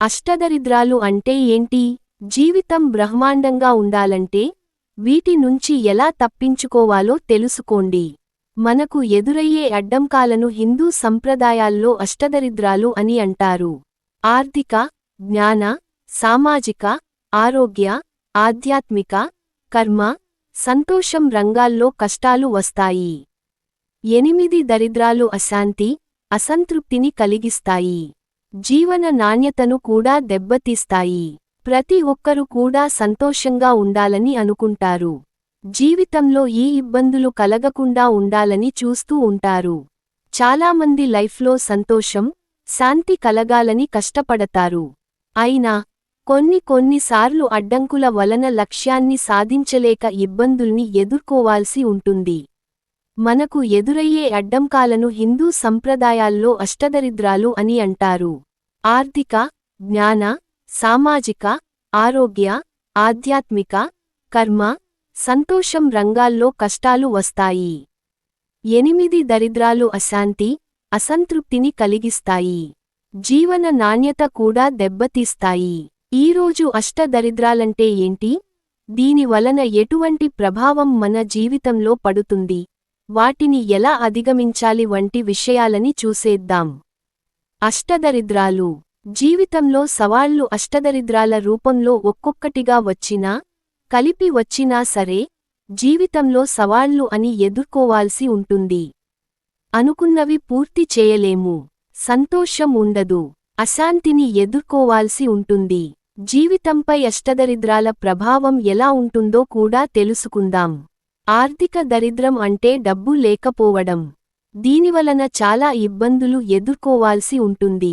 అష్టదరిద్రాలు అంటే ఏంటి? జీవితం బ్రహ్మాండంగా ఉండాలంటే వీటి నుంచి ఎలా తప్పించుకోవాలో తెలుసుకోండి. మనకు ఎదురయ్యే అడ్డంకాలను హిందూ సంప్రదాయాల్లో అష్టదరిద్రాలు అని అంటారు. ఆర్థిక, జ్ఞాన, సామాజిక, ఆరోగ్య, ఆధ్యాత్మిక, కర్మ, సంతోషం రంగాల్లో కష్టాలు వస్తాయి. 8 దరిద్రాలు అశాంతి, అసంతృప్తిని కలిగిస్తాయి. జీవన నాణ్యతను కూడా దెబ్బతీస్తాయి. ప్రతి ఒక్కరు కూడా సంతోషంగా ఉండాలని అనుకుంటారు. జీవితంలో ఈ ఇబ్బందులు కలగకుండా ఉండాలని చూస్తూ ఉంటారు. చాలామంది లైఫ్లో సంతోషం, శాంతి కలగాలని కష్టపడతారు. అయినా కొన్నిసార్లు అడ్డంకుల వలన లక్ష్యాన్ని సాధించలేక ఇబ్బందుల్ని ఎదుర్కోవాల్సి ఉంటుంది. మనకు ఎదురయ్యే అడ్డంకాలను హిందూ సంప్రదాయాల్లో అష్టదరిద్రాలు అని అంటారు. ఆర్థిక, జ్ఞాన, సామాజిక, ఆరోగ్య, ఆధ్యాత్మిక, కర్మ, సంతోషం రంగాల్లో కష్టాలు వస్తాయి. 8 దరిద్రాలు అశాంతి, అసంతృప్తిని కలిగిస్తాయి. జీవన నాణ్యత కూడా దెబ్బతీస్తాయి. ఈరోజు అష్టదరిద్రాలంటే ఏంటి? దీని వలన ఎటువంటి ప్రభావం మన జీవితంలో పడుతుంది? వాటిని ఎలా అధిగమించాలి వంటి విషయాలని చూసేద్దాం. అష్టదరిద్రాలు. జీవితంలో సవాళ్లు అష్టదరిద్రాల రూపంలో ఒక్కొక్కటిగా వచ్చినా, కలిపి వచ్చినా సరే, జీవితంలో సవాళ్లు అని ఎదుర్కోవాల్సి ఉంటుంది. అనుకున్నవి పూర్తి చేయలేము. సంతోషం ఉండదు. అశాంతిని ఎదుర్కోవాల్సి ఉంటుంది. జీవితంపై అష్టదరిద్రాల ప్రభావం ఎలా ఉంటుందో కూడా తెలుసుకుందాం. ఆర్థిక దరిద్రం అంటే డబ్బు లేకపోవడం. దీనివలన చాలా ఇబ్బందులు ఎదుర్కోవాల్సి ఉంటుంది.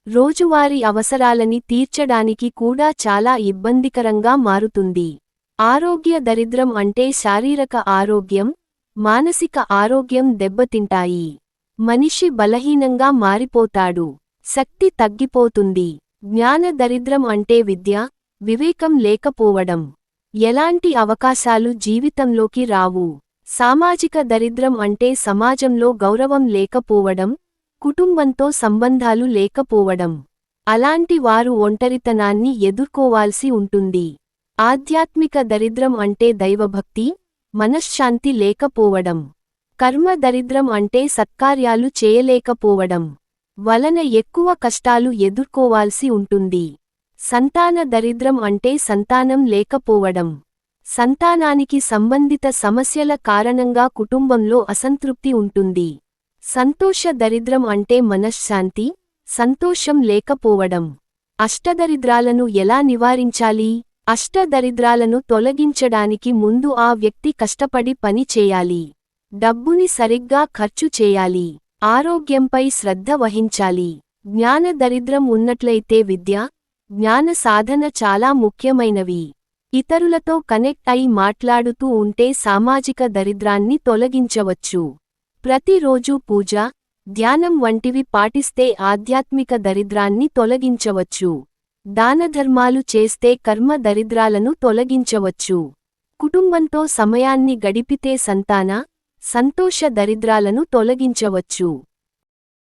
రోజువారీ అవసరాలని తీర్చడానికి కూడా చాలా ఇబ్బందికరంగా మారుతుంది. ఆరోగ్య దరిద్రం అంటే శారీరక ఆరోగ్యం, మానసిక ఆరోగ్యం దెబ్బతింటాయి. మనిషి బలహీనంగా మారిపోతాడు. శక్తి తగ్గిపోతుంది. జ్ఞాన దరిద్రం అంటే విద్య, వివేకం లేకపోవడం. ఎలాంటి అవకాశాలు జీవితంలోకి రావు. సామాజిక దరిద్రం అంటే సమాజంలో గౌరవం లేకపోవడం, కుటుంబంతో సంబంధాలు లేకపోవడం. అలాంటి వారు ఒంటరితనాన్ని ఎదుర్కోవాల్సి ఉంటుంది. ఆధ్యాత్మిక దరిద్రం అంటే దైవభక్తి, మనశ్శాంతి లేకపోవడం. కర్మ దరిద్రం అంటే సత్కార్యాలు చేయలేకపోవడం వలన ఎక్కువ కష్టాలు ఎదుర్కోవాల్సి ఉంటుంది. సంతాన దరిద్రం అంటే సంతానం లేకపోవడం. సంతానానికి సంబంధిత సమస్యల కారణంగా కుటుంబంలో అసంతృప్తి ఉంటుంది. సంతోష దరిద్రం అంటే మనశ్శాంతి, సంతోషం లేకపోవడం. అష్టదరిద్రాలను ఎలా నివారించాలి? అష్టదరిద్రాలను తొలగించడానికి ముందు ఆ వ్యక్తి కష్టపడి పని చేయాలి. డబ్బుని సరిగ్గా ఖర్చు చేయాలి. ఆరోగ్యంపై శ్రద్ధ వహించాలి. జ్ఞాన దరిద్రం ఉన్నట్లయితే విద్య, జ్ఞాన సాధన చాలా ముఖ్యమైనవి. ఇతరులతో కనెక్ట్ అయి మాట్లాడుతూ ఉంటే సామాజిక దరిద్రాన్ని తొలగించవచ్చు. ప్రతిరోజూ పూజ, ధ్యానం వంటివి పాటిస్తే ఆధ్యాత్మిక దరిద్రాన్ని తొలగించవచ్చు. దానధర్మాలు చేస్తే కర్మ దరిద్రాలను తొలగించవచ్చు. కుటుంబంతో సమయాన్ని గడిపితే సంతాన, సంతోష దరిద్రాలను తొలగించవచ్చు.